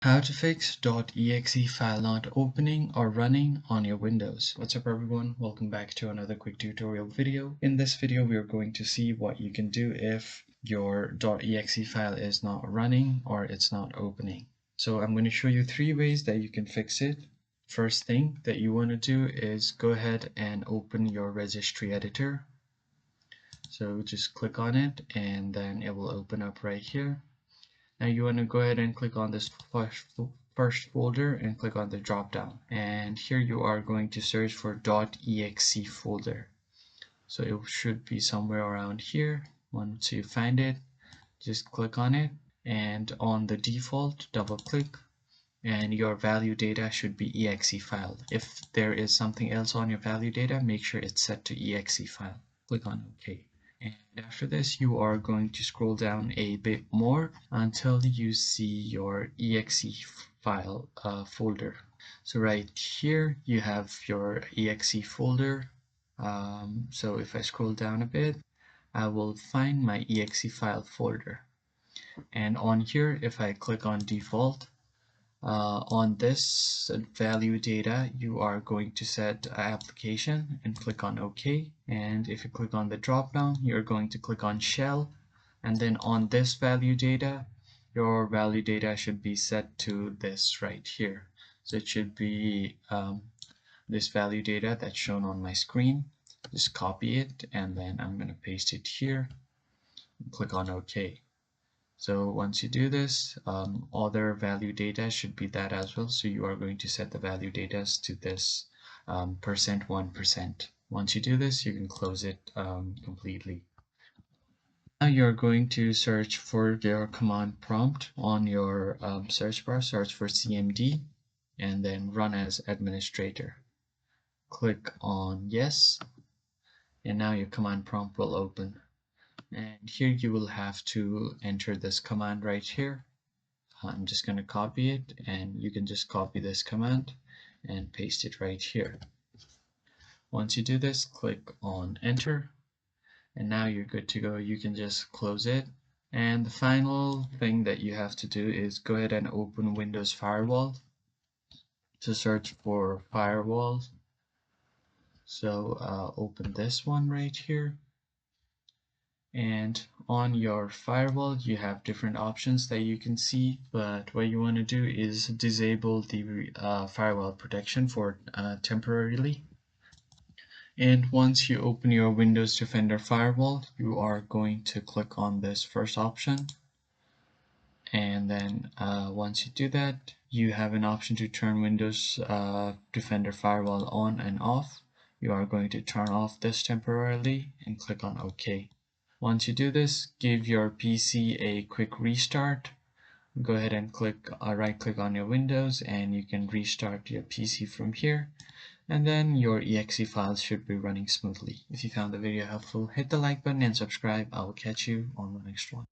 How to fix .exe file not opening or running on your Windows. What's up everyone, welcome back to another quick tutorial video. In this video we are going to see what you can do if your .exe file is not running or it's not opening. So I'm going to show you 3 ways that you can fix it. First thing that you want to do is go ahead and open your registry editor. So just click on it and then it will open up right here. Now you want to go ahead and click on this first folder and click on the drop down, and here you are going to search for .exe folder. So it should be somewhere around here. Once you find it, just click on it, and on the default double click, and your value data should be exe file. If there is something else on your value data, make sure it's set to exe file. Click on OK. And after this, you are going to scroll down a bit more until you see your exe file folder. So right here, you have your exe folder. So if I scroll down a bit, I will find my exe file folder. And on here, if I click on default, on this value data, you are going to set application and click on OK. And if you click on the drop down, you're going to click on shell. And then on this value data, your value data should be set to this right here. So it should be this value data that's shown on my screen. Just copy it and then I'm going to paste it here and click on OK. So once you do this, other value data should be that as well. So you are going to set the value data to this %1%. Once you do this, you can close it completely. Now you're going to search for your command prompt on your search bar, search for CMD, and then run as administrator. Click on yes, and now your command prompt will open. And here you will have to enter this command right here. I'm just going to copy it, and you can just copy this command and paste it right here. Once you do this, click on enter, and now you're good to go. You can just close it. And the final thing that you have to do is go ahead and open Windows Firewall to search for firewalls. So open this one right here. And on your firewall you have different options that you can see, but what you want to do is disable the firewall protection for temporarily. And once you open your Windows Defender firewall, you are going to click on this first option, and then once you do that, you have an option to turn Windows Defender firewall on and off. You are going to turn off this temporarily and click on OK. Once you do this, give your PC a quick restart. Go ahead and right click on your Windows and you can restart your PC from here, and then your exe files should be running smoothly. If you found the video helpful, hit the like button and subscribe. I will catch you on the next one.